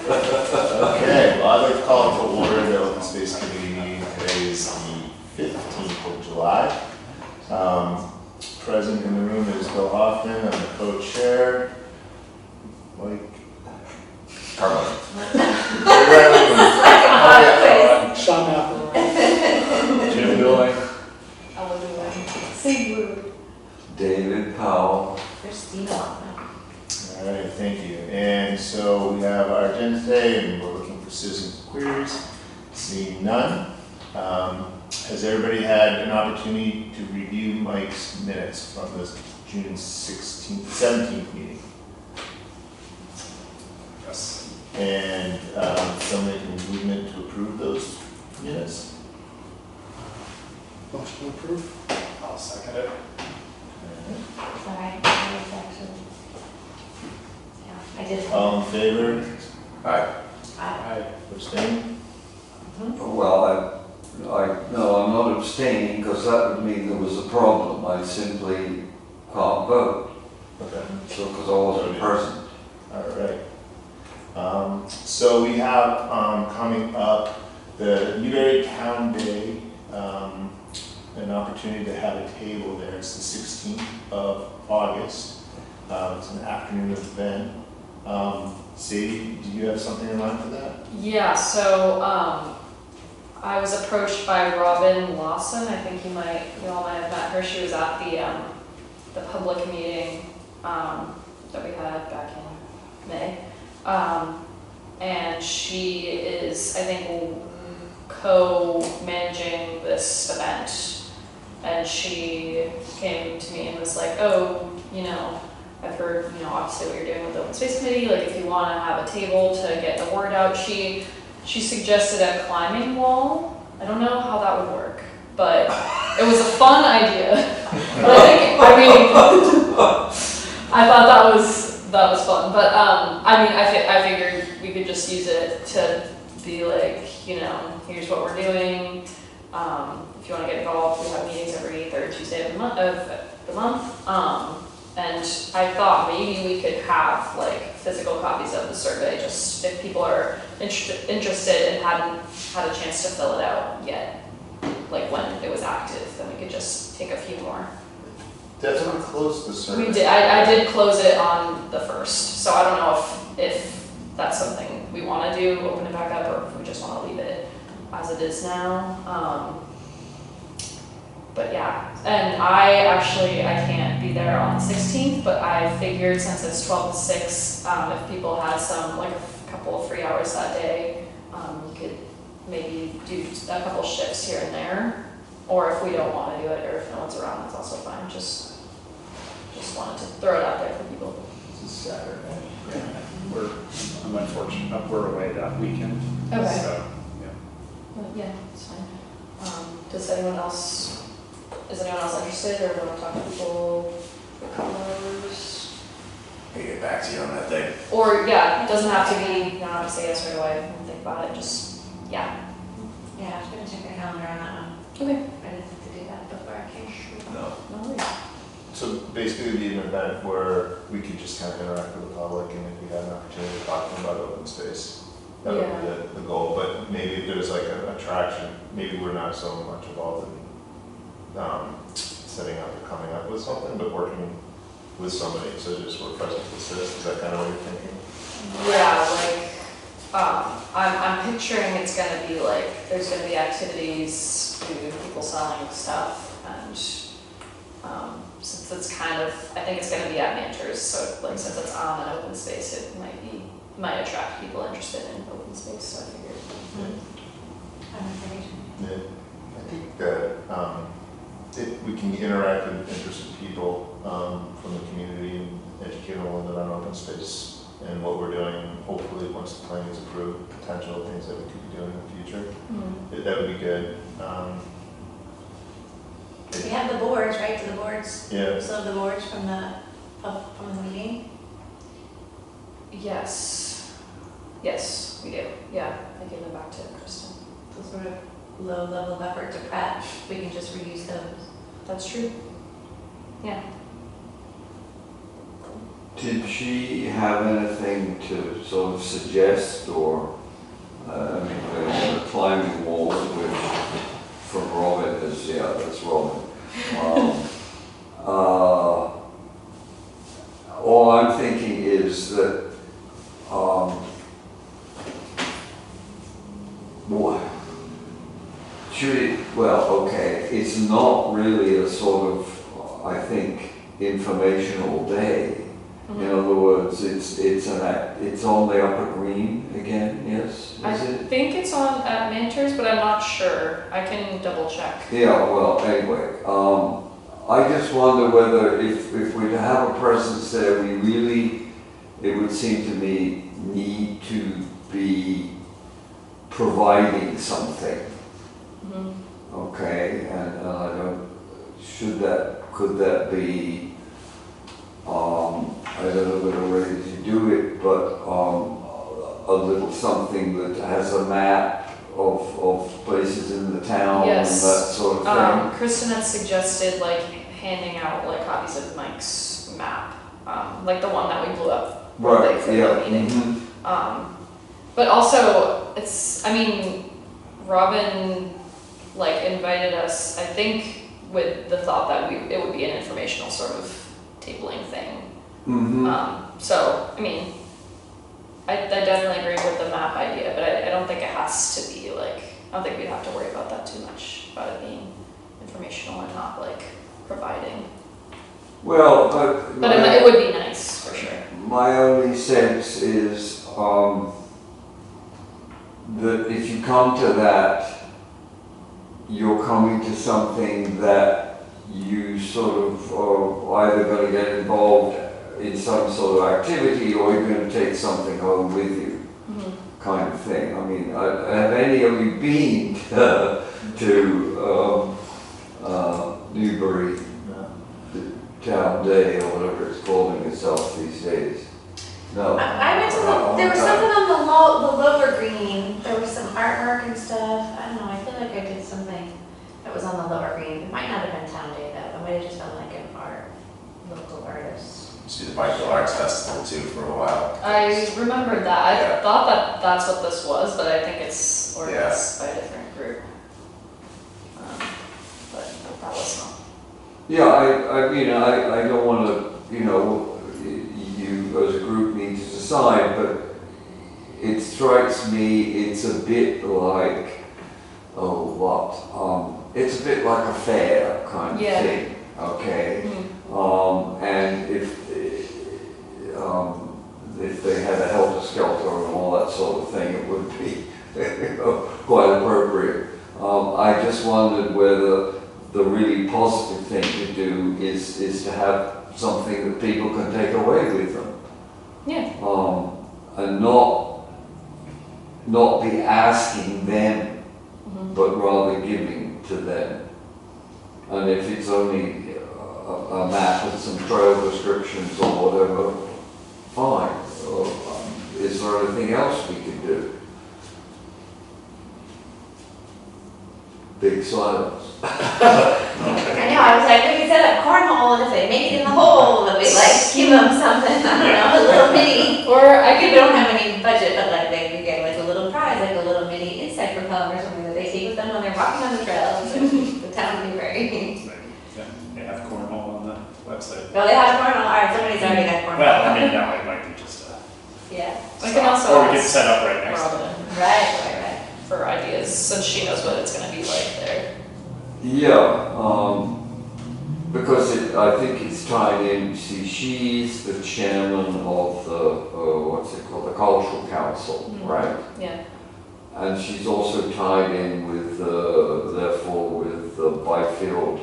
Okay, well, I'd like to call to order the Open Space Committee meeting. Today is the 15th of July. Present in the room is Bill Hoffman, I'm the co-chair. Mike. Carmine. Sean Apple. Jim Doyle. David Powell. Christina. All right, thank you. And so we have our agenda today, and we're looking for citizens' queries. Seeing none. Has everybody had an opportunity to review Mike's minutes from the June 16th, 17th meeting? Yes. And somebody can movement to approve those minutes? Motion approved. I'll second it. Sorry, I was actually. Yeah, I did. All in favor? Aye. Aye. Abstain? Well, no, I'm not abstaining because that would mean there was a problem. I simply can't vote. Okay. So, because I wasn't present. All right. So we have coming up the Newberry Town Day, an opportunity to have a table there. It's the 16th of August. It's an afternoon event. Sadie, do you have something in mind for that? Yeah, so I was approached by Robin Lawson. I think you all might have met her. She was at the public meeting that we had back in May. And she is, I think, co-managing this event. And she came to me and was like, oh, I've heard, obviously what you're doing with the Open Space Committee, like if you want to have a table to get the word out. She suggested a climbing wall. I don't know how that would work, but it was a fun idea. But I thought that was fun. But I figured we could just use it to be like, here's what we're doing. If you want to get involved, we have meetings every third Tuesday of the month. And I thought maybe we could have like physical copies of the survey, just if people are interested and hadn't had a chance to fill it out yet, like when it was active, then we could just take a few more. That's when we closed the survey. We did. I did close it on the 1st, so I don't know if that's something we want to do, open it back up, or if we just want to leave it as it is now. But yeah, and I can't be there on the 16th, but I figured since it's 12 to 6, if people had like a couple of free hours that day, we could maybe do a couple shifts here and there, or if we don't want to do it, or if no one's around, that's also fine. Just wanted to throw it out there for people. This is Saturday. I'm unfortunate. We're away that weekend. Okay. So, yeah. Well, yeah, it's fine. Is anyone else interested, or want to talk to people for a couple hours? Can get back to you on that thing. Or, yeah, it doesn't have to be, you don't have to say yes right away and think about it, just, yeah. Yeah, I was gonna check the calendar on that one. Okay. I didn't have to do that before I came. No. No worries. So basically it'd be an event where we could just kind of interact with the public, and if we had an opportunity to talk to them about open space, that would be the goal. But maybe if there's like an attraction, maybe we're not so much involved in setting up or coming up with something, but working with somebody, so just we're present to assist. Is that kind of what you're thinking? Yeah, I'm picturing it's gonna be like, there's gonna be activities, people selling stuff, and since it's I think it's gonna be at Manters, so like since it's on an open space, it might attract people interested in open space, so I figured. Yeah. I think that we can interact with interested people from the community and educate them a little bit on open space and what we're doing, and hopefully once the plan is approved, potential things that we could be doing in the future. That would be good. We have the boards, right, to the boards? Yeah. So the boards from the meeting? Yes, we do, yeah, I give them back to Kristen. So sort of low level of effort to prep, we can just reuse those. That's true. Yeah. Did she have anything to sort of suggest or, I mean, the climbing walls, which from Robin is, yeah, that's Robin. All I'm thinking is that, should it, well, okay, it's not really a sort of, I think, informational day. In other words, it's on the Upper Green again, yes? I Is it? think it's on at Manters, but I'm not sure. I can double check. Yeah, well, anyway, I just wonder whether if we're to have a presence there, we really, it would seem to me, need to be providing something. Okay, and I don't, could that be, I don't know whether we're ready to do it, but a little something that has a map of places in the town and Yes. that sort of thing. Kristen had suggested like handing out like copies of Mike's map, like the one that we blew up Right, for yeah. the meeting. Mhm. But also, I mean, Robin like invited us, I think, with the thought that it would be an informational sort of tabling thing. So, I mean, I definitely agree with the map idea, but I don't think it has to be like, I don't think we'd have to worry about that too much, about it being informational and not like providing. Well, But it would be nice, for sure. my only sense is that if you come to that, you're coming to something that you sort of are either going to get involved in some sort of activity or you're going to take something home with you, kind of thing. I mean, have any of you been to Newbury Town Day or whatever it's calling itself these days? No. I went to there was something on the lower green, there was some artwork and stuff, I don't know, I feel like I did something that was on the lower green. It might not have been Town Day though, it might have just been like an local artist. Used to do the Pikeville Arts Festival too for a while. I remembered that. I Yeah. thought that that's what this was, but I think it's organized by a different group. But that was not. Yeah, I mean, I don't want to, you as a group need to decide, but it strikes me it's a bit like, it's a bit like a fair kind of Yeah. thing, okay? And if they had a helter-skelter and all that sort of thing, it would be quite appropriate. I just wondered whether the really positive thing to do is to have something that people can take away with them. Yeah. And not be asking them, but rather giving to them. And if it's only a map with some trail descriptions or whatever, fine. Is there anything else we could do? Big silence. I know, I was like, we could set up cornhole and if they make it in the hole, then we like give them something, I don't know, a little mini. Or I We could don't have any budget, but like they could get like a little prize, like a little mini insect repellent or something that they take with them when they're walking on the trails in the town of Newbury. Yeah, they have cornhole on the website. No, they have cornhole, alright, somebody's already got cornhole. Well, I mean, no, it might be just a. Yeah, I can also Or we could ask set up right next to it. Robin right. for ideas, since she knows what it's gonna be like there. Yeah, because I think it's tied in, see, she's the chairman of the, what's it called, the Cultural Council, right? Yeah. And she's also tied in with, therefore, with the Byfield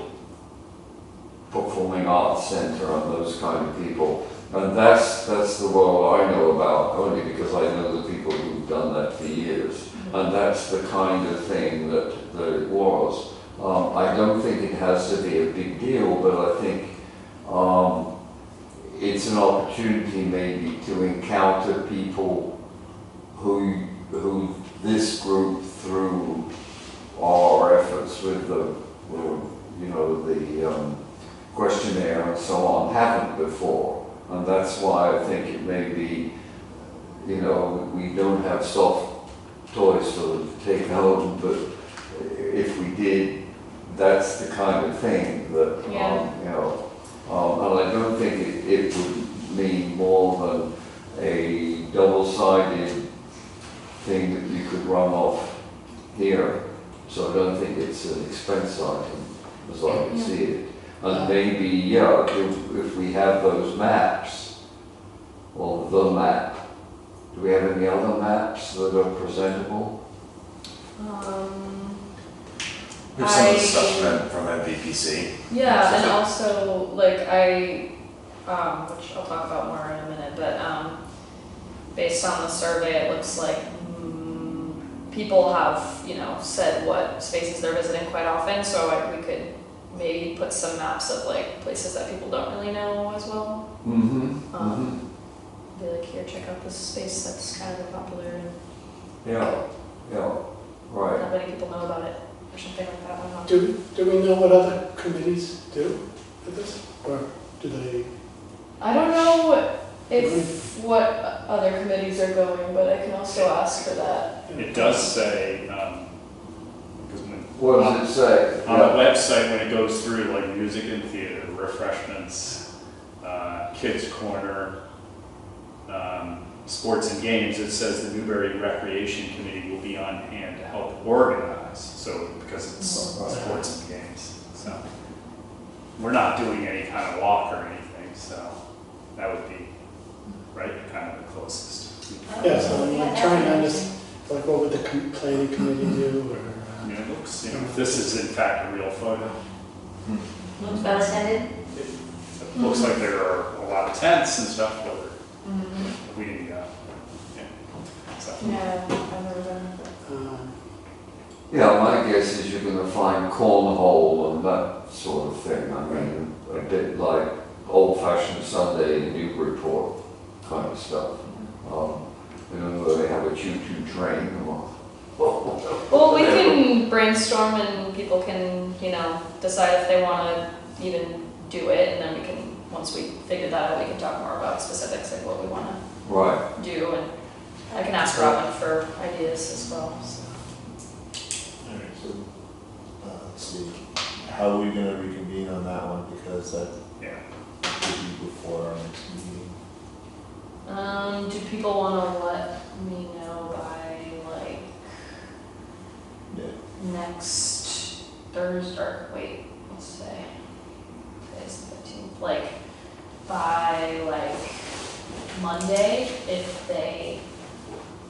Performing Arts Center and those kind of people. And that's the world I know about, only because I know the people who've done that for years. And that's the kind of thing that it was. I don't think it has to be a big deal, but I think it's an opportunity maybe to encounter people who this group, through our efforts with the questionnaire and so on, haven't before. And that's why I think it may be, you know, we don't have soft toys for them to take home, but if we did, that's the kind of thing that, Yeah. you know, and I don't think it would mean more than a double-sided thing that you could run off here. So I don't think it's an expense item, as I can see it. And maybe, yeah, if we have those maps, or the map, do we have any other maps that are presentable? Here's some of the stuff from MVPC. Yeah, and also, like, which I'll talk about more in a minute, but, based on the survey, it looks like, people have, you know, said what spaces they're visiting quite often, so we could maybe put some maps of, like, places that people don't really know as well. Be like, here, check out this space that's kind of popular and Yeah, right. not many people know about it, or something like that, I don't know. Do we know what other committees do with this? Or do they? I don't know if what other committees are going, but I can also ask for that. It does say, because What does it say? on the website, when it goes through, like music and theater, refreshments, kids corner, sports and games, it says the Newbury Recreation Committee will be on hand to help organize, so, because it's sports and games, so. We're not doing any kind of walk or anything, so that would be, right, kind of the closest. Yeah, so I'm trying to understand, like, what would the planning committee do, or? I mean, it looks, you know, if this is in fact a real photo, Looks well attended. it looks like there are a lot of tents and stuff, but we, yeah, so. Yeah, I've never been. Yeah, my guess is you're gonna find cornhole and that sort of thing. I mean, a bit like old-fashioned Sunday Newburyport kind of stuff. You know, where they have a choo-choo train or. Well, we can brainstorm and people can, you know, decide if they want to even do it, and then we can, once we figure that out, we can talk more about specifics, like what we want Right. to do, and I can ask Robin for ideas as well. So. Alright, so, let's see, how are we gonna reconvene on that one, because that Yeah. could be before our next meeting. Do people want to let me know by like Yeah. next Thursday? Or wait, let's say today's the 15th. Like by like Monday, if they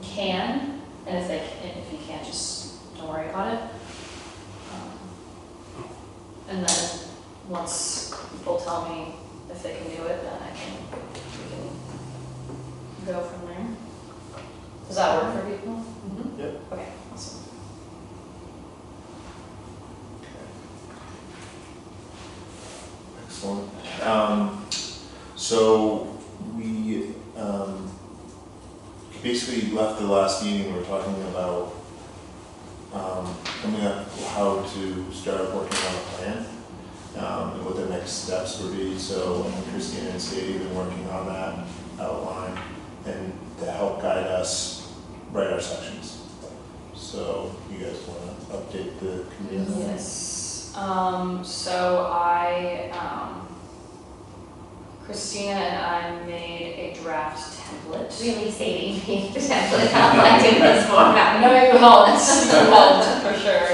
can, and if you can't, just don't worry about it. And then once people tell me if they can do it, then we can go from there. Does that work for people? Yep. Okay, awesome. Excellent. So we basically left the last meeting, we were talking about coming up how to start working on a plan and what the next steps would be. So Christina and Sadie have been working on that outline and to help guide us write our sections. So you guys want to update the committee on that? Yes. So Christina and I made a draft template. Really Sadie made the template, I'm like in this format. No, you helped. You helped for sure.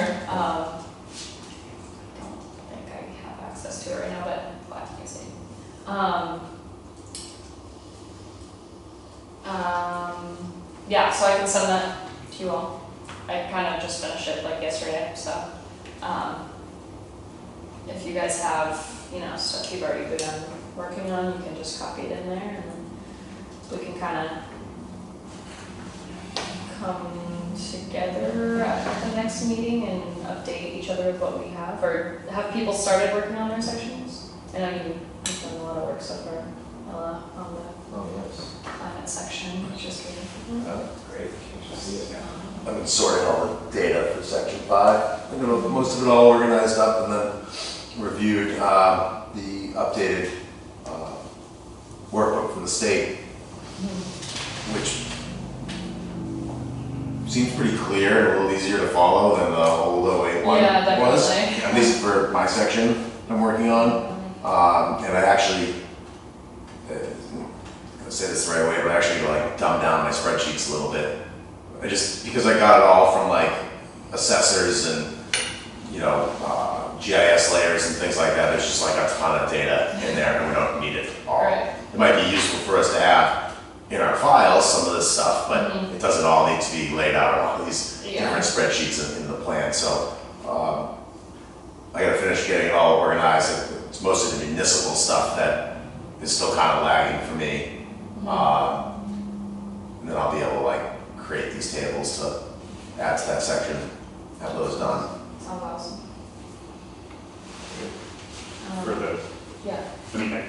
Don't think I have access to it right now, but glad you see. Yeah, so I can send that to you all. I kind of just finished it like yesterday, so if you guys have, you know, stuff you've already begun working on, you can just copy it in there, and then we can kind of come together at the next meeting and update each other with what we have, or have people started working on their sections? I know you've done a lot of work so far, Ella, on the Oh, yes. climate section, which is good. Great. I've been sorting all the data for section 5. I got most of it all organized up and then reviewed the updated workbook the state, which seems pretty clear and a little easier to follow than the old 08 one Yeah, was. definitely. At least for my section I'm working on. And I actually, I say this the right way, but I actually like dumbed down my spreadsheets a little bit. Because I got it all from like assessors and, you know, GIS layers and things like that. There's just like a ton of data in there and we don't need it all. Right. It might be useful for us to have in our files, some of this stuff, but it doesn't all need to be laid out on all these Yeah. different spreadsheets in the plan. So I gotta finish getting it all organized. It's mostly the municipal stuff that is still kind of lagging for me. And then I'll be able to like create these tables to add to that section, have those done. Sounds awesome. For the, Yeah. I mean,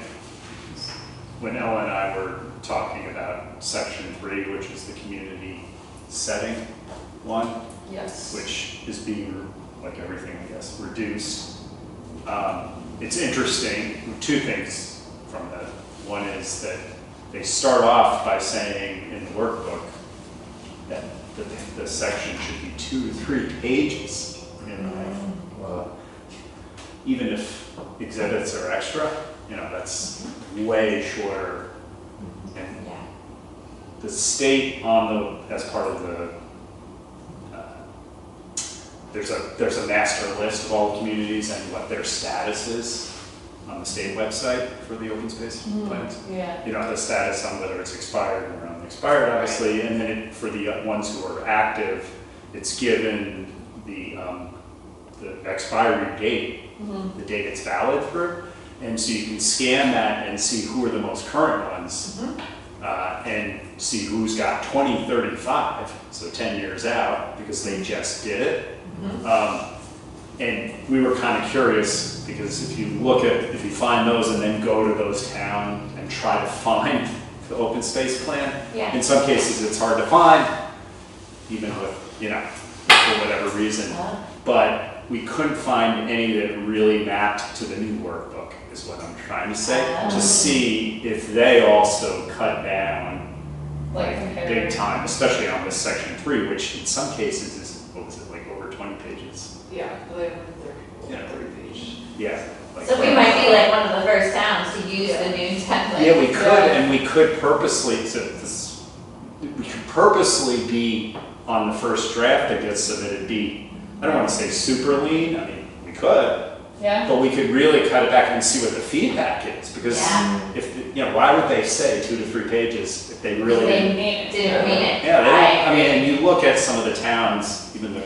when Ella and I were talking about section 3, which is the community setting one, Yes. which is being, like everything, I guess, reduced. It's interesting, two things from that. One is that they start off by saying in the workbook that the section should be 2 to 3 pages. Even if exhibits are extra, you know, that's way shorter. And Yeah. the state as part of the, there's a master list of all the communities and what their status is on the state website for the open space plans. Yeah. You know, the status on whether it's expired or unexpired, obviously, and then for the ones who are active, it's given the expiry date, the date it's valid through, and so you can scan that and see who are the most current ones, and see who's got 2035, so 10 years out, because they just did it. And we were kind of curious, because if you find those and then go to those towns and try to find the open space plan, Yeah. in some cases it's hard to find, even with, you know, for whatever reason. But we couldn't find any that really mapped to the new workbook, is what I'm trying to say, to see if they also cut down Like big compared. time, especially on this section 3, which in some cases is, what was it, like over 20 pages? Yeah. They're Yeah. 30 page. Yeah. like- So we might be like one of the first towns to use the new template. Yeah, we could, Yeah. and we could purposely, we could purposely be on the first draft that gets submitted, I don't want to say super lean, I mean, we could, Yeah. but we could really cut it back and see what the feedback is, because Yeah. if, you know, why would they say 2 to 3 pages if they really They didn't? didn't mean it. Yeah, they don't, I mean, agree. and you look at some of the towns, even the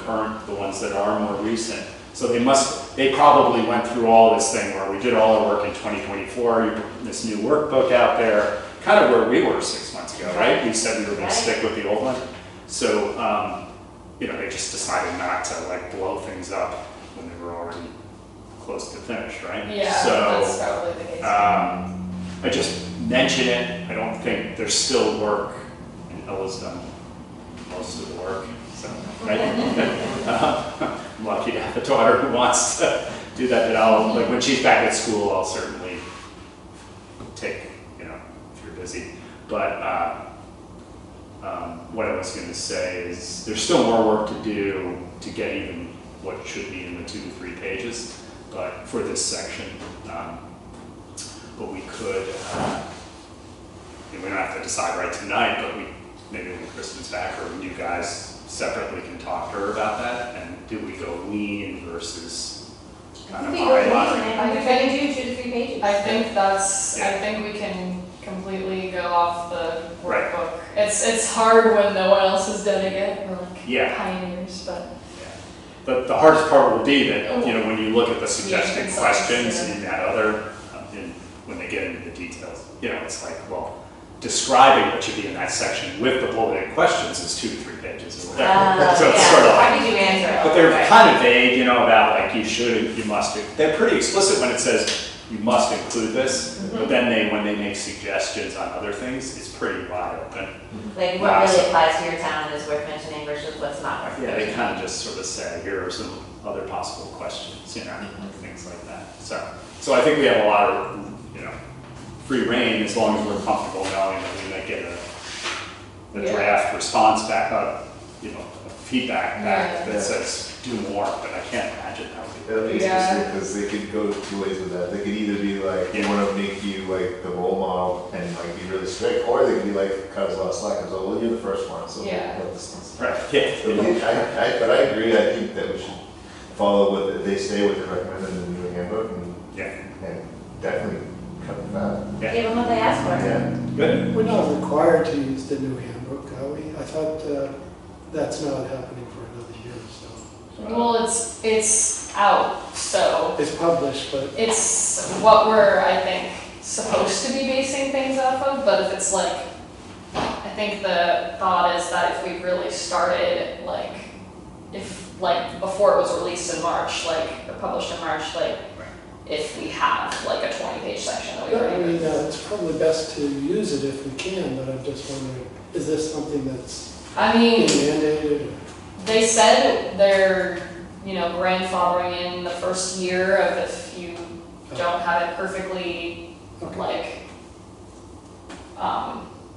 ones that are more recent, so they probably went through all this thing where we did all our work in 2024, you put this new workbook out there, kind of where we were 6 months ago, right? We said we were gonna Right. stick with the old one. So, you know, they just decided not to like blow things up when they were already close to finished, right? Yeah. That's So, probably the case. I just mention it, I don't think there's still work, and Ella's done most of the work, so, right? I'm lucky to have a daughter who wants to do that, but like, when she's back at school, I'll certainly take, you know, if you're busy. But, what I was gonna say is, there's still more work to do to get even what should be in the 2 to 3 pages, but for this section, but we could, and we don't have to decide right tonight, but maybe when Kristen's back, or when you guys separately can talk to her about that, and do we go lean versus kind of We go lean, highlight? and we're trying to do 2 to 3 pages. I think Yeah. I think we can completely go off the Right. workbook. It's hard when no one else has done it yet, we're like Yeah. pioneers, but. But the hardest part will be that, you know, when you look at the suggested Yeah, questions yeah. in that other, when they get into the details, you know, it's like, well, describing what should be in that section with the bulleted questions is 2 to 3 pages or whatever. So it's sort of How like, did you answer it? but they're Right. kind of vague, you know, about like you should, you must. They're pretty explicit when it says you must include this, but then when they make suggestions on other things, it's pretty wide open. Like what really applies to your town is worth mentioning versus what's not worth Yeah, they mentioning. kind of just sort of say, here are some other possible questions, you know, things like that. So I think we have a lot of, you know, free reign as long as we're comfortable knowing that we might get a Yeah. draft response back up, feedback back Yeah. that says do more, but I can't imagine how we. That'd be Yeah. interesting, because they could go two ways with that. They could either be like, we Yeah. wanna make you like the role model and like be really strict, or they could be like, cut us a lot of slack, and so, well, you're the first one, so. Yeah. let this- Right, yeah. So, but I agree, I think that we should follow what they say, what they recommend in the new handbook, Yeah, and definitely cut the fat. yeah, Give them what they ask for. Yeah. good. We're not required to use the new handbook, are we? I thought that's not happening for another year or so. Well, it's out, so It's published, but it's what we're, I think, supposed to be basing things off of, but if it's like, I think the thought is that if we really started, like, if, like, before it was released in March, like, or published in March, like, if we have, like, a 20-page section that we I already. mean, it's probably best to use it if we can, but I'm just wondering, is this something that's I being mean, mandated? they said they're, grandfathering in the first year of if you don't have it perfectly, Okay. like,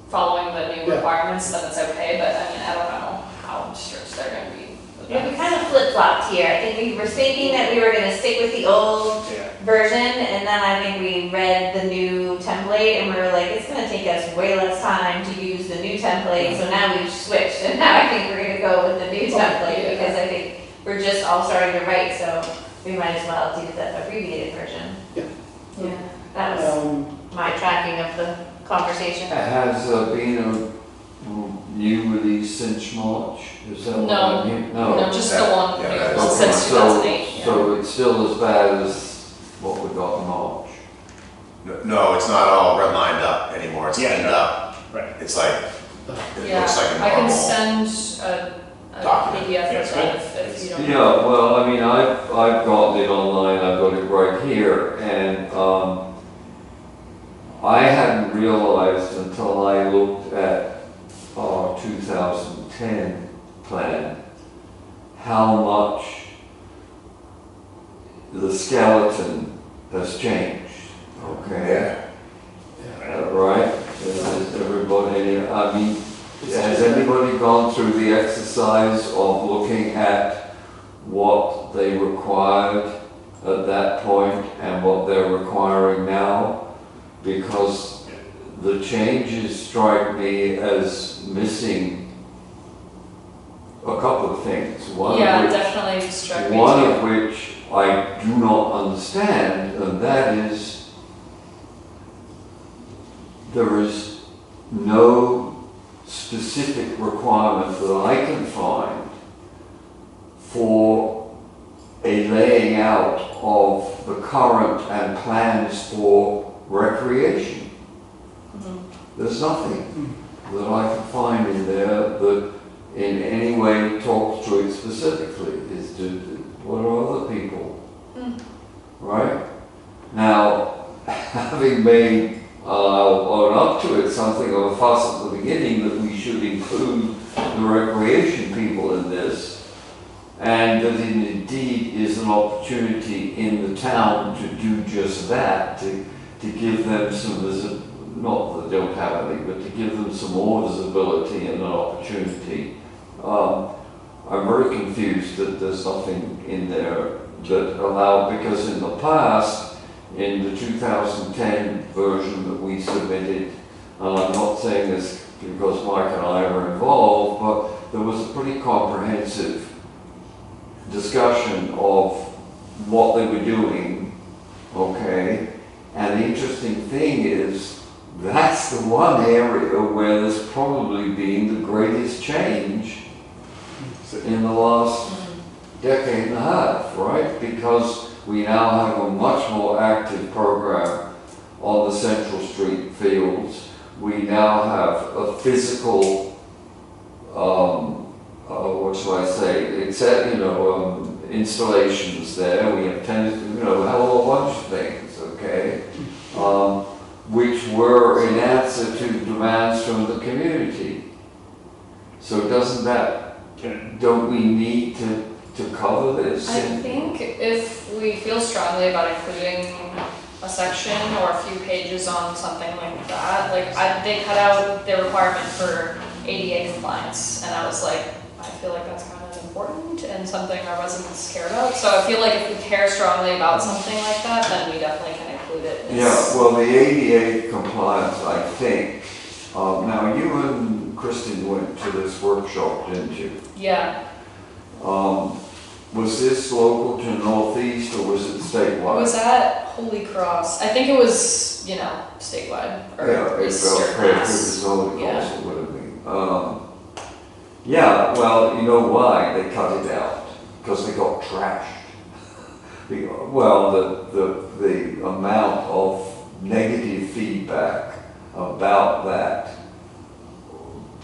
following the new Yeah. requirements, then it's okay, but I mean, I don't know how strict they're gonna be with Yeah, we that. kind of flip-flopped here. I think we were thinking that we were gonna stick with the old Yeah, version, and then I think we read the new template, and we were like, it's gonna take us way less time to use the new template, so now we've switched, and now I think we're gonna go with the new template, Yeah. because I think we're just all starting to write, so we might as well do the abbreviated version. Yeah. Yeah, that was Um, my tracking of the conversation. Has been a new release since March? Is that what No. I mean? No, just the one, Yeah, new that's- one Okay, since 2008, yeah. So it's still as bad as what we got in March? No, it's not all redlined up anymore, it's Yeah. cleaned up. right. It's like, it Yeah, looks like a I can normal. send a document. PDF Yeah, of that if you don't. Yeah, well, I mean, I've got it online, I've got it right here, and, I hadn't realized until I looked at our 2010 plan, how much the skeleton has changed, okay? Yeah. Right? Is everybody, I mean, has anybody gone through the exercise of looking at what they required at that point and what they're requiring now? Because the changes strike me as missing a couple of things. Yeah, definitely struck me One too. of which I do not understand, and that is there is no specific requirement that I can find for a laying out of the current and plans for recreation. Mhm. There's nothing that I can find in there that in any way talks to it specifically. Is to what are other people, right? Now, having made own up to it something of a fuss at the beginning that we should include the recreation people in this, and that it indeed is an opportunity in the town to do just that, to give them some visibility, not that they don't have any, but to give them some more visibility and an opportunity. I'm very confused that there's nothing in there that allowed, because in the past, in the 2010 version that we submitted, I'm not saying this because Mike and I were involved, but there was a pretty comprehensive discussion of what they were doing, okay? And the interesting thing is, that's the one area where there's probably been the greatest change in the last decade and a half, right? Because we now have a much more active program on the Central Street fields. We now have a physical, what shall I say, except, installations there. We have tennis, we have a whole bunch of things, okay? Which were in answer to demands from the community. So doesn't that, don't we need to cover this? I think if we feel strongly about including a section or a few pages on something like that. Like, they cut out the requirement for ADA compliance, and I was like, I feel like that's kind of important and something our residents care about. So I feel like if we care strongly about something like that, then we definitely can include it. Yeah, well, the ADA compliance, I think, now you and Kristen went to this workshop, didn't you? Yeah, Was this local to Northeast or was it it statewide? was at Holy Cross. I think it was, statewide Yeah, or it Eastern felt pretty Mass. Holy Yeah. Cross, it would have been. Yeah, well, you know why they cut it out? Because they got trashed. Well, the amount of negative feedback about that,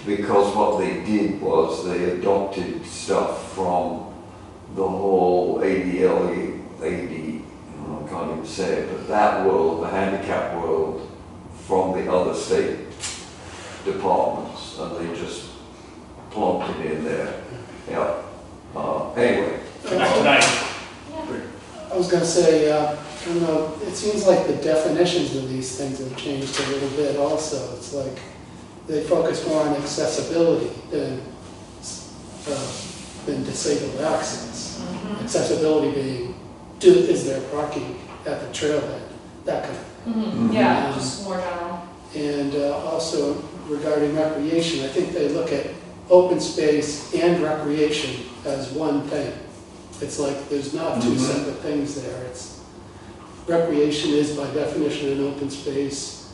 because what they did was they adopted stuff from the whole ADL, I can't even say it, but that world, the handicap world, from the other state departments, and they just plumped it in there. Yeah. Anyway. Tonight, I was gonna say, I don't know, it seems like the definitions of these things have changed a little bit also. It's like they focus more on accessibility than disabled access. Accessibility being, is there parking at the trailhead, that kind of. Yeah, just more general. And also regarding recreation, I think they look at open space and recreation as one thing. It's like there's not two separate things there. It's recreation is by definition an open space,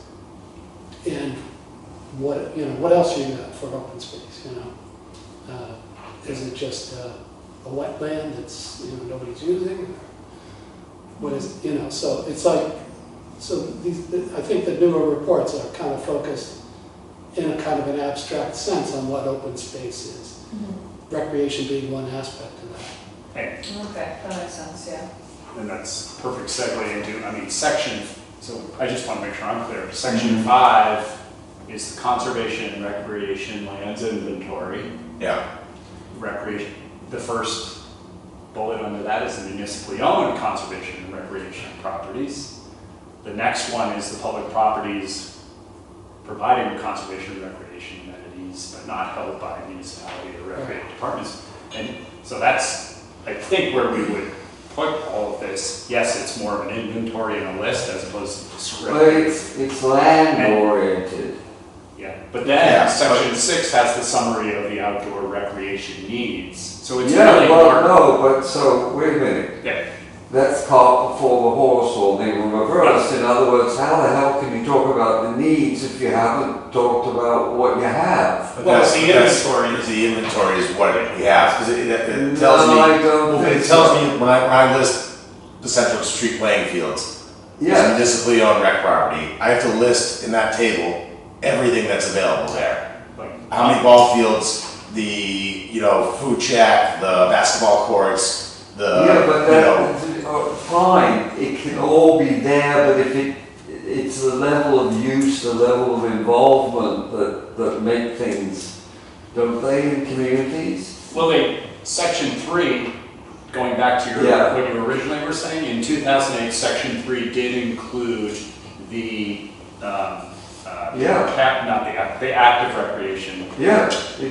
and what else you got for open space? Is it just a wetland that's nobody's using? Or what is So it's like I think the newer reports are kind of focused in a kind of an abstract sense on what open space is. Recreation being one aspect of that. hey, Okay, that makes sense, yeah. and that's perfect segue into, section, so I just want to make sure I'm clear. Section 5 is the conservation and recreation lands inventory. Yeah, Recreation, the first bullet under that is the municipally owned conservation and recreation properties. The next one is the public properties providing conservation and recreation amenities, but not held by municipality or recreation departments. And so that's, I think, where we would put all of this. Yes, it's more of an inventory and a list as opposed to Well, descriptive. it's land oriented. Yeah, but then Yeah, section 6 has the summary of the outdoor recreation needs. So it's Yeah, really well, more, no, but so, wait a minute. yeah, That's cart before the horse or the reverse. In other words, how the hell can you talk about the needs if you haven't talked about what you have? but Well, that's the inventory. inventory- The inventory is what we have, because it tells No, me. I don't think It tells so. me when I list the Central Street playing fields, it's Yeah, municipally owned rec property. I have to list in that table everything that's available there. like, How many ball fields, the food shack, the basketball courts, yeah, but fine, it can all be there, but if it's the level of use, the level of involvement that make things, don't they, in communities? well, section 3, going back to Yeah. what you originally were saying, in 2008, section 3 did include the, Yeah. the active recreation. Yeah, it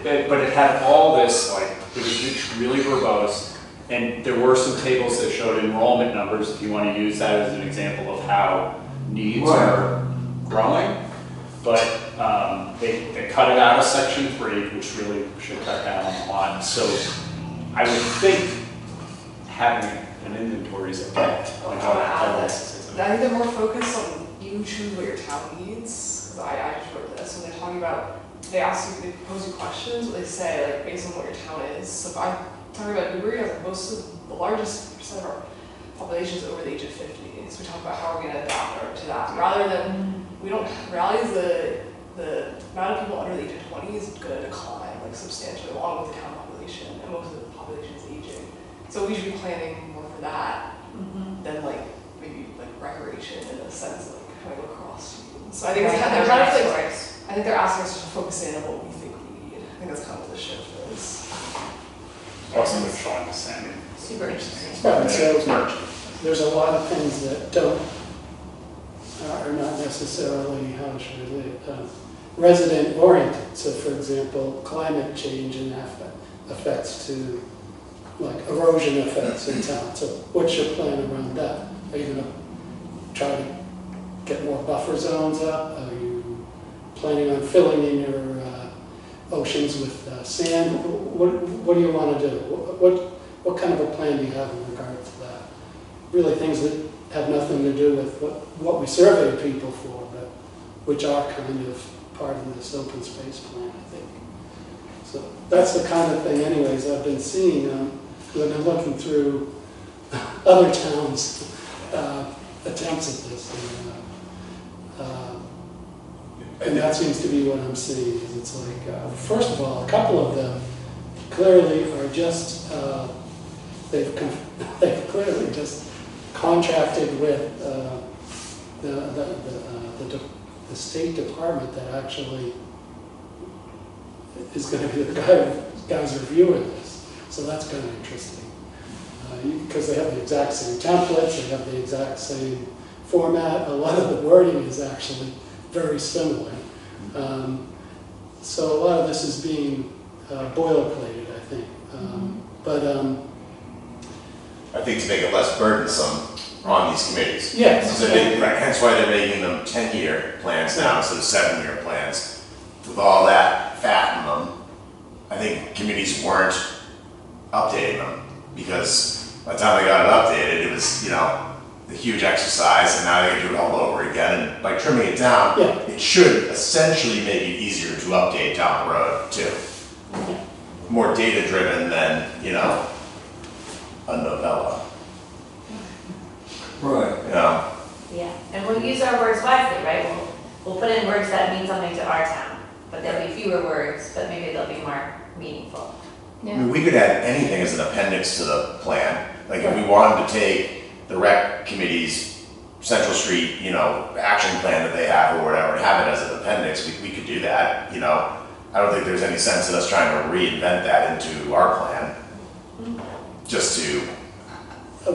did. But it had all this, it was really verbose, and there were some tables that showed enrollment numbers, if you want to use that as an example of how needs Right. are growing. But they cut it out of section 3, which really should cut down on a lot. So I would think having an inventory is a bet. I want to add this. I think they're more focused on you choose what your town needs. Because I just wrote this when they're talking about, they pose you questions, what they say, like based on what your town is. So if I'm talking about Newbury, most of the largest percent of our population is over the age of 50. So we talk about how we're going to adapt to that. Rather than, we don't realize the amount of people under the age of 20 is going to decline substantially along with the town population, and most of the population is aging. So we should be planning more for that than maybe recreation in a sense, coming across. So I think it's kind of I think they're asking us to focus in on what we think we need. I think that's kind of what the shift is. Also, with Sean was saying. Super interesting. Yeah, so Merge. there's a lot of things that don't are not necessarily, how should I say it, resident oriented. So for example, climate change and effects to, like erosion effects in town. So what's your plan around that? Are you gonna try to get more buffer zones up? Are you planning on filling in your oceans with sand? What do you want to do? What kind of a plan do you have in regard to that? Really things that have nothing to do with what we survey people for, but which are kind of part of this open space plan, I think. So that's the kind of thing anyways I've been seeing when I'm looking through other towns' attempts at this. And that seems to be what I'm seeing, is it's like, first of all, a couple of them clearly are just, they've clearly just contracted with the State Department that actually is going to be the guys reviewing this. So that's kind of interesting. Because they have the exact same templates, they have the exact same format. A lot of the wording is actually very similar. So a lot of this is being boilerplated, I think. I think to make it less burdensome on these committees. Yes. So hence why they're making them 10-year plans now instead of 7-year plans. With all that fat in them, I think committees weren't updating them, because by the time they got it updated, it was, a huge exercise, and now they can do it all over again. And by trimming it down, Yeah. it should essentially make it easier to update down the road too. More data driven than, a novella. Right. Yeah, and we'll use our words wisely, right? We'll put in words that mean something to our town, but there'll be fewer words, but maybe they'll be more meaningful. I mean, we could add anything as an appendix to the plan. Like if we wanted to take the rec committee's Central Street, action plan that they have or whatever, and have it as an appendix, we could do that, I don't think there's any sense in us trying to reinvent that into our plan. Just to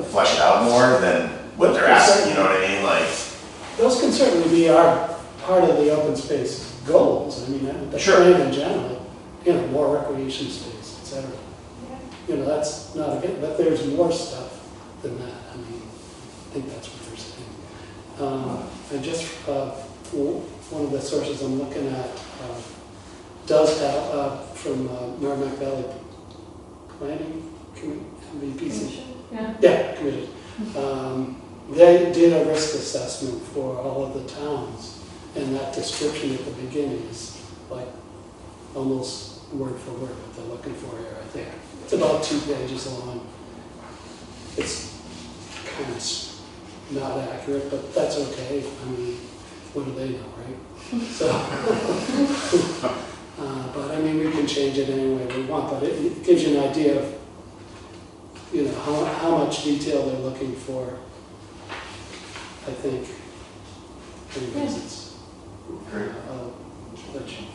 flesh it out more than what they're asking, you know what I mean? Like, Those can certainly be part of the open space goals. I mean, the Sure. plan in general, more recreation space, et cetera. That's not a bit, but there's more stuff than that. I mean, I think that's what they're saying. And just, one of the sources I'm looking at does have, from Merrimack Valley Planning MVPC. Yeah, committee. They did a risk assessment for all of the towns, and that description at the beginning is like almost word for word what they're looking for here, I think. It's about 2 pages long. It's kind of not accurate, but that's okay. I mean, what do they know, right? So, but I mean, we can change it any way we want, but it gives you an idea of how much detail they're looking for, I think. Anyways, it's,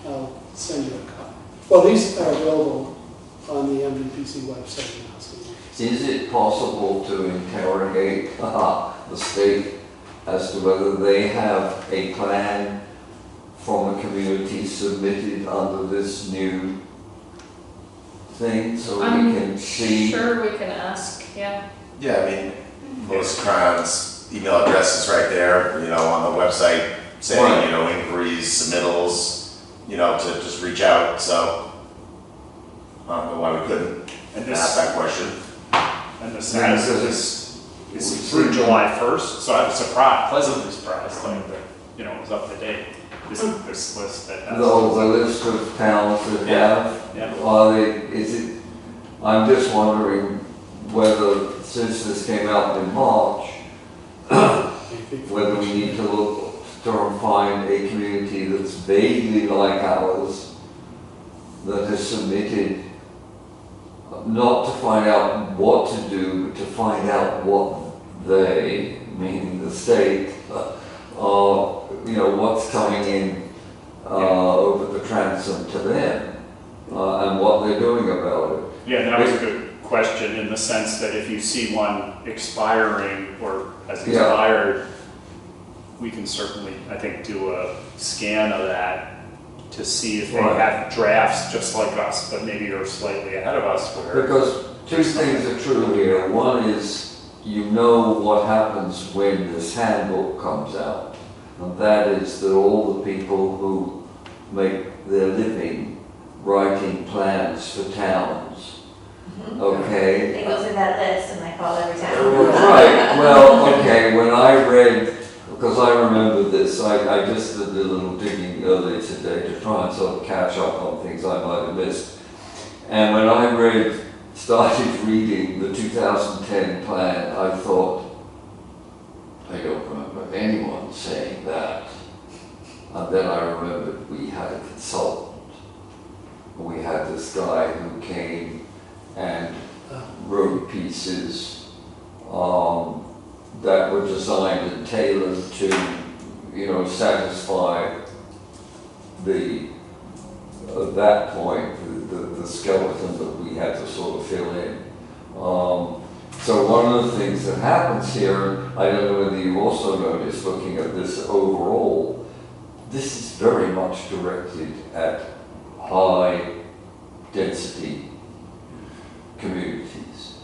I'll send you a copy. Well, these are available on the MVPC website now. So. Is it possible to interrogate the state as to whether they have a plan from a community submitted under this new thing, so we can see? Sure, we can ask, yeah. yeah, I mean, Lois Cron's email address is right there, on the website, saying, Right. Inquiries, submittals, to just reach out, so I don't know why we couldn't And ask that question. And the status of this is through July 1st, so I was surprised, pleasantly surprised, like, that, it was up to date. This list that has. The list of towns that have, Yeah. I'm just wondering whether, since this came out in March, whether we need to look to find a community that's vaguely like ours, that has submitted, not to find out what to do, but to find out what they, meaning the state, what's coming in over the transom to them, and what they're doing about it. Yeah, that was a good question, in the sense that if you see one expiring or has Yeah. expired, we can certainly, I think, do a scan of that to see if they Right. have drafts just like us, but maybe are slightly ahead of us where. Because two things are true here. One is you know what happens when this handbook comes out. And that is that all the people who make their living writing plans for towns, okay? They go through that list and I call every Well, town. right, well, okay, when I read, because I remember this, I just did a little digging earlier today to try and sort of catch up on things I might have missed. And when I started reading the 2010 plan, I thought, I don't remember anyone saying that. And then I remembered we had a consultant. We had this guy who came and wrote pieces that were designed and tailored to, satisfy at that point, the skeleton that we had to sort of fill in. So one of the things that happens here, I don't know whether you also noticed looking at this overall, this is very much directed at high density communities.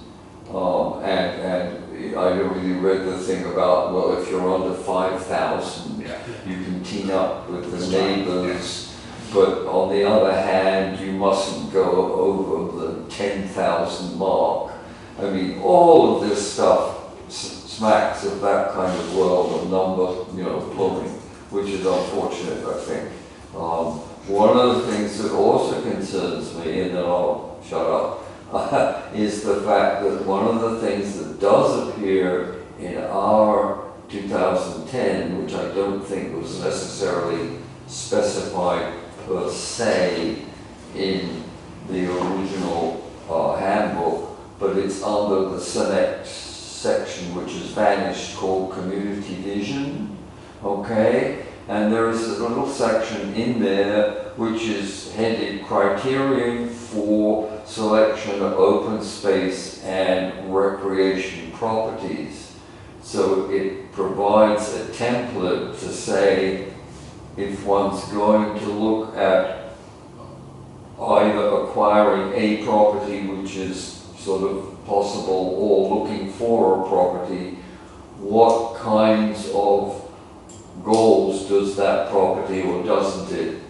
And I really read the thing about, well, if you're under 5,000, Yeah. you can team up with the neighbors, but on the other hand, you mustn't go over the 10,000 mark. I mean, all of this stuff smacks of that kind of world of number, plumbing, which is unfortunate, I think. One of the things that also concerns me, and then I'll shut up, is the fact that one of the things that does appear in our 2010, which I don't think was necessarily specified per se in the original handbook, but it's under the select section which has vanished called community vision, okay? And there is a little section in there which is headed criterion for selection of open space and recreation properties. So it provides a template to say if one's going to look at either acquiring a property which is sort of possible or looking for a property, what kinds of goals does that property or doesn't it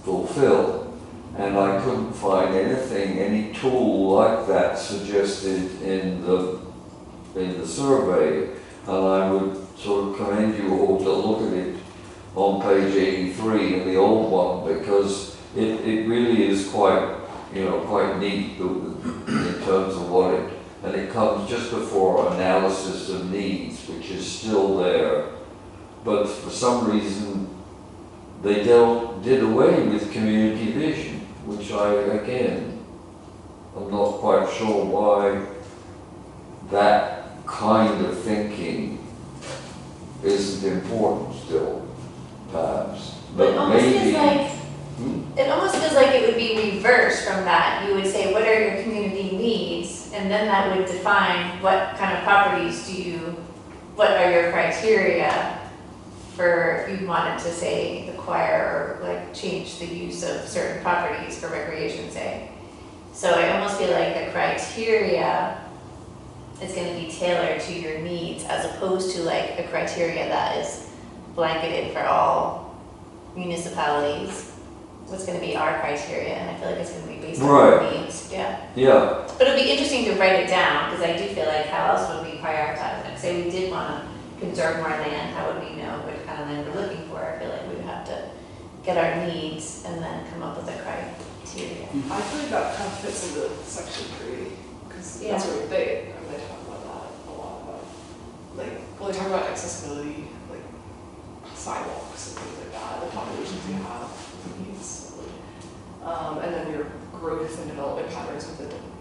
fulfill? And I couldn't find any tool like that suggested in the survey. And I would sort of commend you all to look at it on page 83 in the old one, because it really is quite neat in terms of what and it comes just before analysis of needs, which is still there. But for some reason, they did away with community vision, which I'm not quite sure why that kind of thinking isn't important still, perhaps. But it almost feels like, Hmm? it almost feels like it would be reversed from that. You would say, what are your community needs? And then that would define what kind of properties what are your criteria for, you wanted to say acquire or like change the use of certain properties for recreation, say. So I almost feel like the criteria is going to be tailored to your needs as opposed to like a criteria that is blanketed for all municipalities. What's going to be our criteria, and I feel like it's going to be based on our needs. Yeah. Yeah. But it'd be interesting to write it down, because I do feel like how else would we prioritize it? Say we did want to conserve more land, how would we know what kind of land we're looking for? I feel like we would have to get our needs and then come up with a criteria. I feel like that kind of fits into section 3, because that's where they talk about that a lot about, they talk about accessibility, like sidewalks and things like that, the populations you have, the needs, and then your growth and development patterns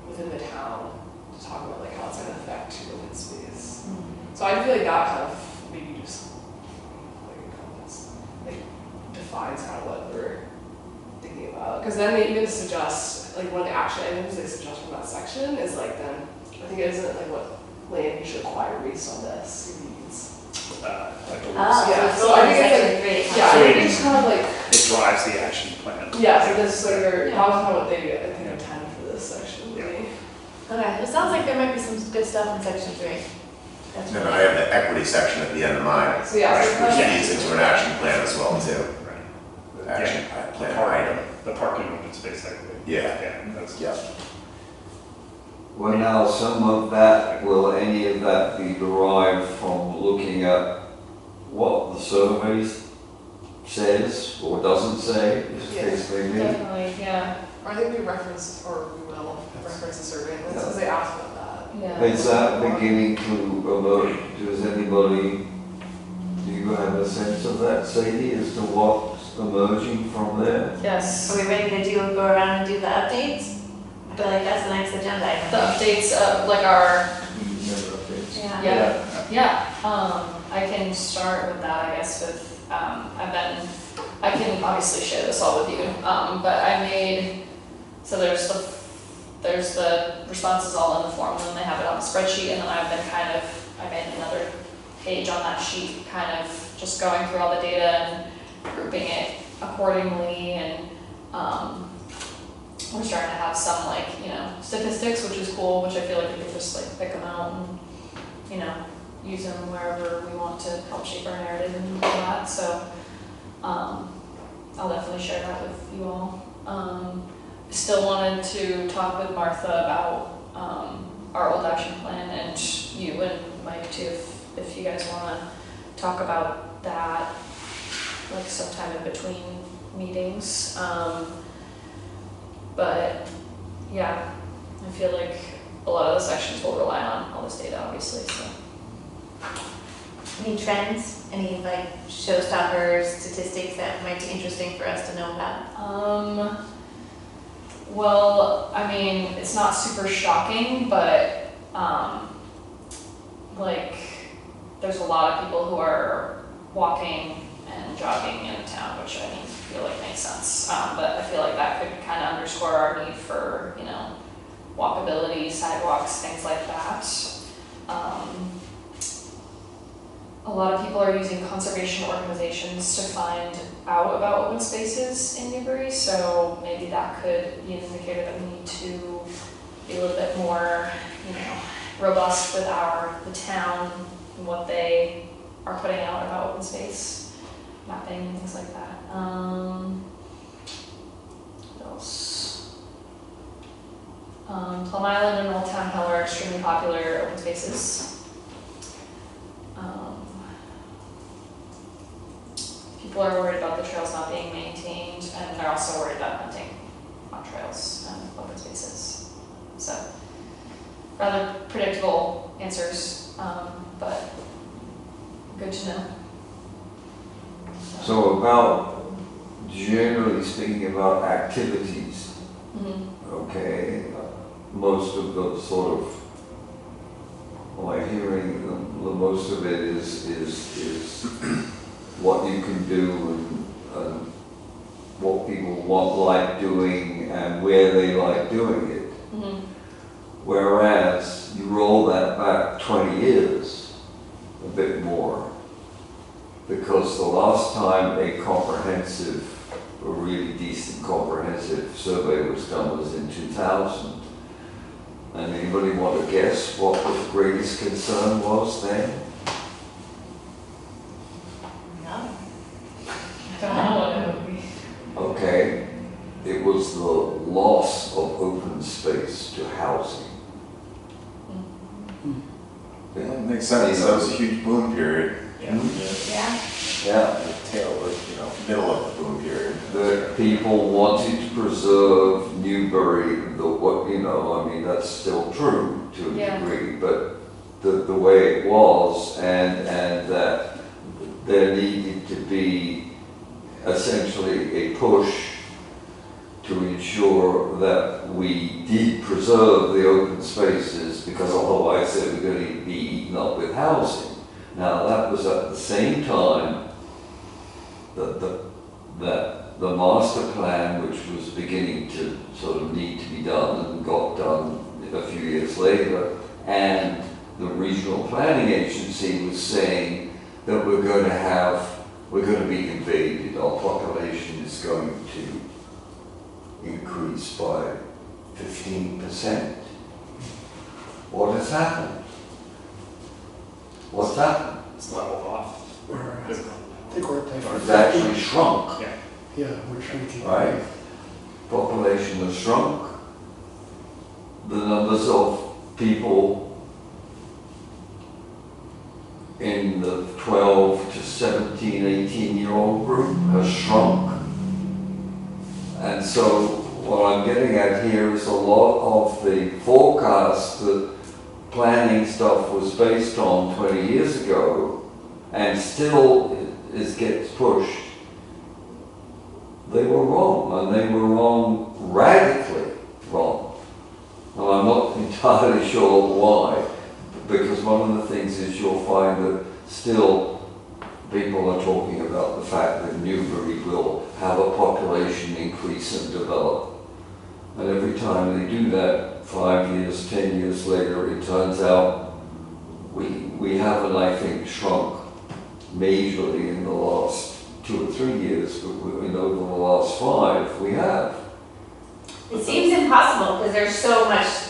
within the town, to talk about like how it's going to affect your open space. So I feel like that kind of maybe just defines kind of what we're thinking about. Because then they even suggest, like one of the action items they suggest from that section is like then, I think it isn't like what land you should acquire based on this, your needs. I believe. Oh, Yeah, so so I it's think it's section three. Yeah, I So think it- it's kind of like, It drives the action plan. yeah, so this, so you're, that was kind of what they, I think, intended for this section, Yeah. really. Okay, it sounds like there might be some good stuff in section three. That's And then really- I have the equity section at the end of mine, So yeah, so which kind of- feeds into an action plan as well too. Right. The action The plan park, item. the parking open space equity. Yeah. Yeah, that's. Yeah. Well, now, some of that, will any of that be derived from looking at what the survey says or doesn't say, as the case may be? Definitely, yeah, Or I think we referenced, or we will reference the survey, and since they asked about that. yeah. Is that beginning to emerge? Does anybody, do you have a sense of that, Sadie, as to what's emerging from there? Yes. Are we ready to go around and do the updates? I feel like that's the next agenda item. The updates, like our, Member updates. yeah, I can start with that, I guess, with, I can obviously share this all with you, but I made, so there's the responses all in the form, and then they have it on the spreadsheet, and then I've been I made another page on that sheet, kind of just going through all the data and grouping it accordingly, and, we're starting to have some statistics, which is cool, which I feel like we can just pick them out and, use them wherever we want to help shape our narrative and all that, so, I'll definitely share that with you all. Still wanted to talk with Martha about, our old action plan, and you and Mike too, if you guys wanna talk about that, sometime in between meetings. But yeah, I feel like a lot of the sections will rely on all this data, obviously, so. Any trends, any showstoppers, statistics that might be interesting for us to know about? Well, I mean, it's not super shocking, but, there's a lot of people who are walking and jogging in town, which I feel like makes sense. But I feel like that could kind of underscore our need for, walkability, sidewalks, things like that. A lot of people are using conservation organizations to find out about open spaces in Newbury, so maybe that could be an indicator that we need to be a little bit more, robust with the town and what they are putting out about open space, mapping and things like that. What else? Plum Island and Old Town Hill are extremely popular open spaces. People are worried about the trails not being maintained, and they're also worried about hunting on trails and open spaces. So, rather predictable answers, but good to know. So about, generally speaking, about activities, okay, most of the sort of, my hearing, the most of it is what you can do and what people like doing and where they like doing it. Whereas you roll that back 20 years, a bit more, because the last time a really decent comprehensive survey was done was in 2000. And anybody want to guess what the greatest concern was then? No. I don't know what it would be. Okay, it was the loss of open space to housing. Yeah, it makes sense, that was a huge boom period, Yeah. Yeah? Yeah, the tail, middle of the boom period. that people wanted to preserve Newbury, that's still true to a Yeah. degree, but the way it was, and that there needed to be essentially a push to ensure that we did preserve the open spaces, because otherwise they were going to be eaten up with housing. Now, that was at the same time that the master plan, which was beginning to sort of need to be done and got done a few years later, and the regional planning agency was saying that we're going to be invaded. Our population is going to increase by 15%. What has happened? What's happened? It's leveled off. I think we're at It's actually shrunk, Yeah. Yeah, we're shrinking. right? Population has shrunk. The numbers of people in the 12 to 17, 18-year-old group has shrunk. And so what I'm getting at here is a lot of the forecast that planning stuff was based on 20 years ago and still gets pushed. They were wrong, and they were wrong, radically wrong. And I'm not entirely sure why, because one of the things is you'll find that still people are talking about the fact that Newbury will have a population increase and develop. And every time they do that, 5 years, 10 years later, it turns out we haven't, I think, shrunk majorly in the last 2 or 3 years, but over the last 5, we have. It seems impossible because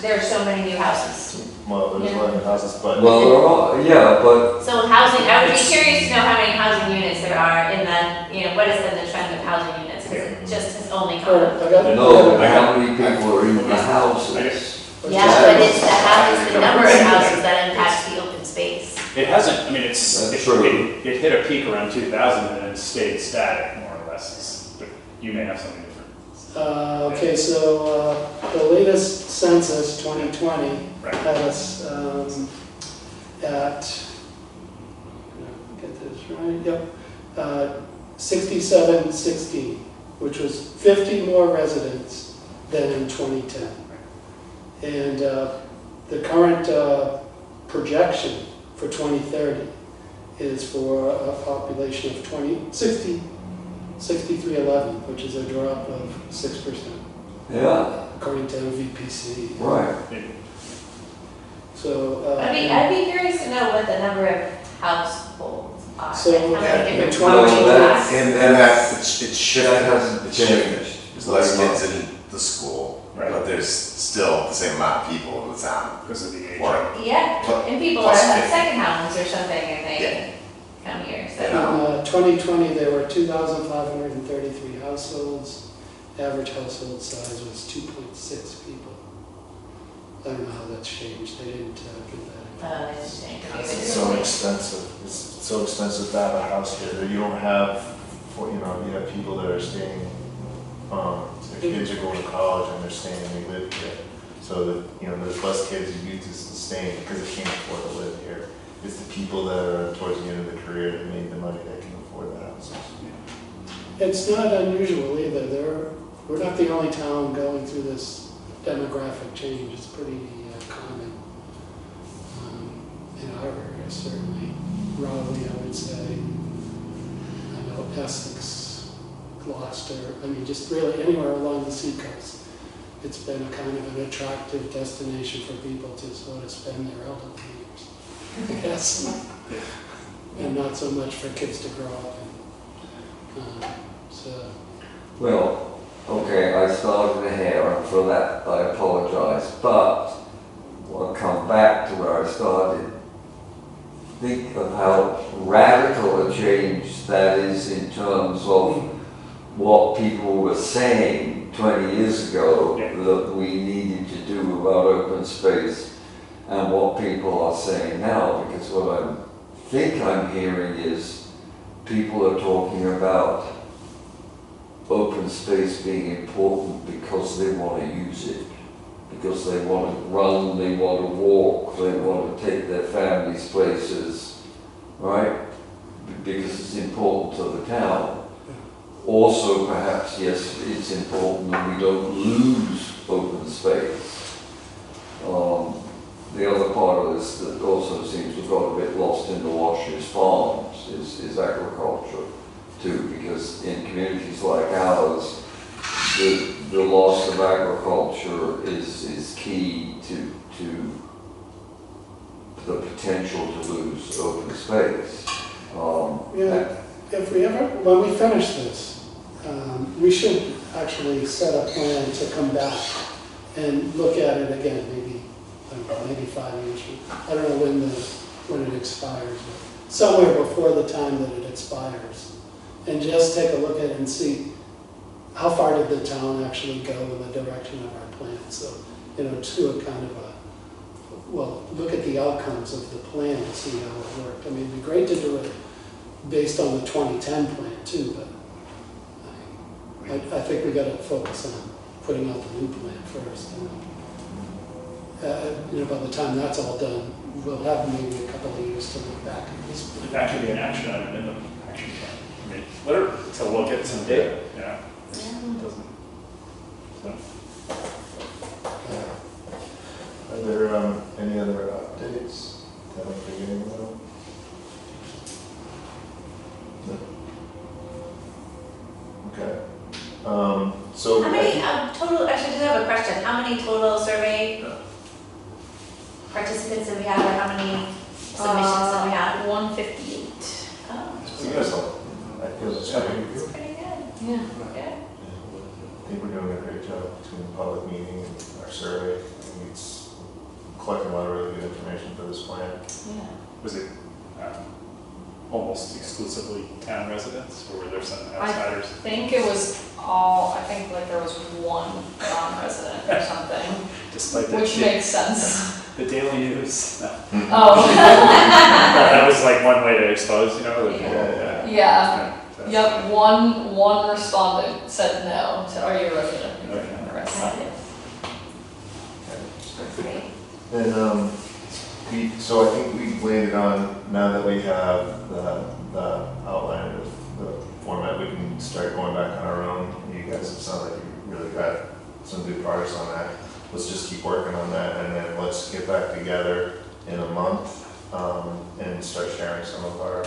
there's so many new houses. Well, there's Yeah. 11 houses, but. Well, there are, yeah, but So housing, I would be curious to know how many housing units there are in that, what has been the trend of housing units? Because it just has only All right, gone. I got- no, how many people are in the houses? Yeah, but it's the number of houses that impacts the open space. It hasn't, I mean, That's true. it hit a peak around 2000 and then stayed static, more or less. But you may have something different. Okay, so the latest census, 2020, Right. had us at, get this right, yep, 6716, which was 50 more residents than in 2010. And the current projection for 2030 is for a population of 6311, which is a drop of 6%, Yeah, according to MVPC. right. So, I'd be curious to know what the number of households are. So, and how many in different 20 households that's- are. And that, it's That shifted, hasn't it's shifted. changed. There's less kids in the school, Right. but there's still the same amount of people in the town. Because of the age. Or- Yeah, and people Plus have 50. second homes or something, I think, Yeah. come here, in so. 2020, there were 2,533 households. Average household size was 2.6 people. I don't know how that's changed. They didn't give that. It's interesting. It's so expensive. It's so expensive to have a house here that you don't have, you have people that are staying, their kids are going to college and they're staying and they live here. So that, there's less kids and youth is staying because they can't afford to live here. It's the people that are towards the end of the career that made the money that can afford the houses. It's not unusual either. We're not the only town going through this demographic change. It's pretty common in our area, certainly. Raleigh, I would say. I know Essex, Gloucester, just really anywhere along the seacoast. It's been a kind of an attractive destination for people to sort of spend their elderly years, I guess. And not so much for kids to grow up in. So. Well, okay, I started here, and for that I apologize, but I'll come back to where I started. Think of how radical a change that is in terms of what people were saying 20 years ago that we needed to do about open space and what people are saying now, because what I think I'm hearing is people are talking about open space being important because they want to use it, because they want to run, they want to walk, they want to take their families places, right? Because it's important to the town. Also, perhaps, yes, it's important that we don't lose open space. The other part of this that also seems to have got a bit lost in the wash is farms, is agriculture too, because in communities like ours, the loss of agriculture is key to the potential to lose open space. Yeah, if we ever, when we finish this, we should actually set a plan to come back and look at it again, maybe, I don't know, maybe 5 years. I don't know when it expires, but somewhere before the time that it expires. And just take a look at it and see how far did the town actually go in the direction of our plan. So, to a kind of look at the outcomes of the plan and see how it worked. I mean, it'd be great to do it based on the 2010 plan too, but I think we gotta focus on putting out the new plan first. By the time that's all done, we'll have maybe a couple of years to look back at this plan. That could be an action item in the action plan. I mean, literally, to look at some data, Yeah. Doesn't, so. Are there any other updates that I'm forgetting about? No. Okay. So. How many total, actually, I just have a question. How many total survey participants have we had, or how many submissions have we had? 158. Oh, So you guys all, I feel it's that's pretty good. Yeah. Good. I think we're doing a great job between the public meeting and our survey. I think it's collecting a lot of really good information for this plan. Yeah. Was it almost exclusively town residents, or were there some outsiders? I think it was I think like there was one non-resident or something, Despite the, which makes sense. the Daily News. No. Oh. That was like one way to expose, like, Yeah. Yeah. That's- Yep, one respondent said no. Are you a resident? Okay. Resident. Great. And so I think we landed on, now that we have the outline of the format, we can start going back on our own. You guys, it sounds like you really got some good progress on that. Let's just keep working on that, and then let's get back together in a month and start sharing some of our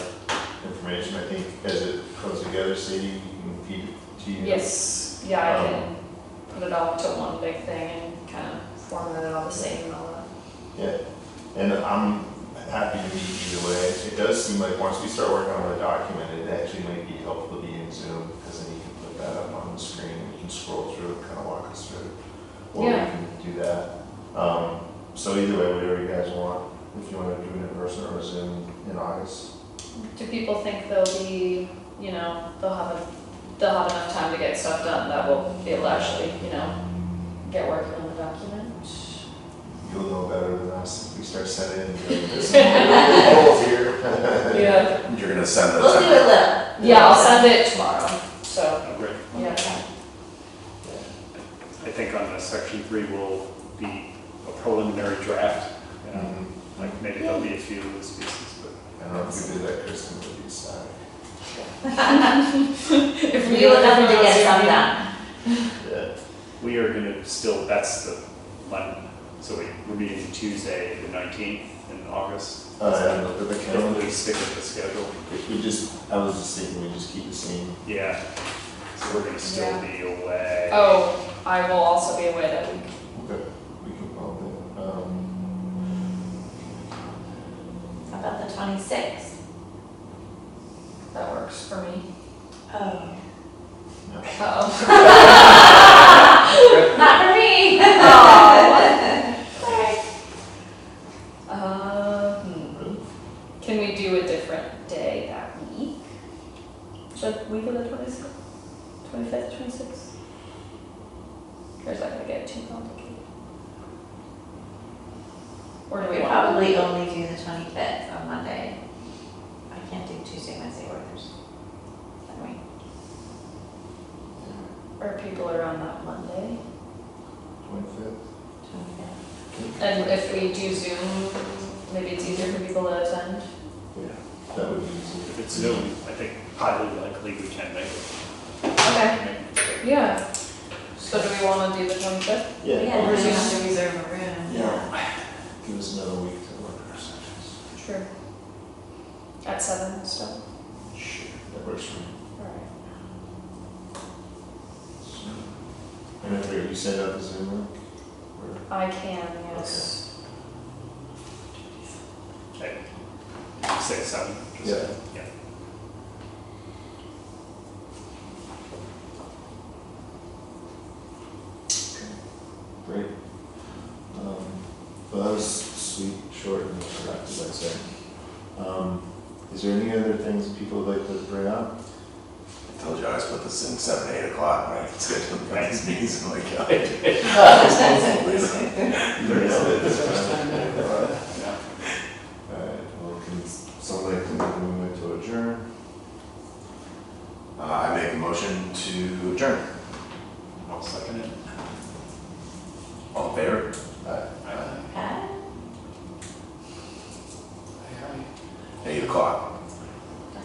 information. I think as it comes together, Sadie, you can feed it to you. Yes, yeah, I can put it all into one big thing and kind of format it all the same and all that. Yeah, and I'm happy to meet either way. It does seem like once we start working on the document, it actually might be helpful to be in Zoom, because then you can put that up on the screen, and you can scroll through and kind of walk us through. Or Yeah. we can do that. So either way, whatever you guys want, if you want to do it in person or Zoom in August. Do people think they'll be, they'll have enough time to get stuff done that will be able to actually, get working on the document? You'll know better than us if we start setting in, this goals here. Yeah. You're gonna send the. We'll do a little. Yeah, I'll send it tomorrow, so, Oh, great. yeah. I think on the section 3 will be a preliminary draft. Mhm. Like maybe there'll be a few of those pieces, but I don't know if we do that, Kristen, would be sad. If We will definitely get some done. done. Yeah. we are gonna still, that's the Monday. So we're meeting Tuesday, the 19th in August. I haven't looked at the If calendar. we stick with the schedule. If we just, I was just thinking we just keep the same. Yeah. So we're gonna still Yeah. be away. Oh, I will also be away that week. Okay, we can probably, How about the 26th? That works for me. Oh. no. Uh-oh. Not for me. Sorry. Really? Can we do a different day that week? The week of the 26th? 25th, 26th? Or is that gonna get too complicated? Or do we We want? probably only do the 25th on Monday. I can't do Tuesday, Wednesday, or Thursday. That week. Are people around that Monday? 25th? 25th. And if we do Zoom, maybe it's easier for people to attend? Yeah, that would be easy. If it's Zoom, I think highly likely we can make it. Okay. Yeah. So do we wanna do the 25th? Yeah. Yeah, Or we Zoom. have to reserve a room. Yeah. Give us another week to work our sections. Sure. At 7 still? Sure. That works for me. Alright. And if you send out the Zoom link? Or- I can, yes. Say 7. just- Yeah. Yeah. Is there any other things people would like to bring up? I told you I always put this in 7, 8 o'clock, right? It's good to the these meetings, I'm like, God. There is First time ever. Alright, well, can someone like to make a movement to adjourn? I make a motion to adjourn. I'll second it.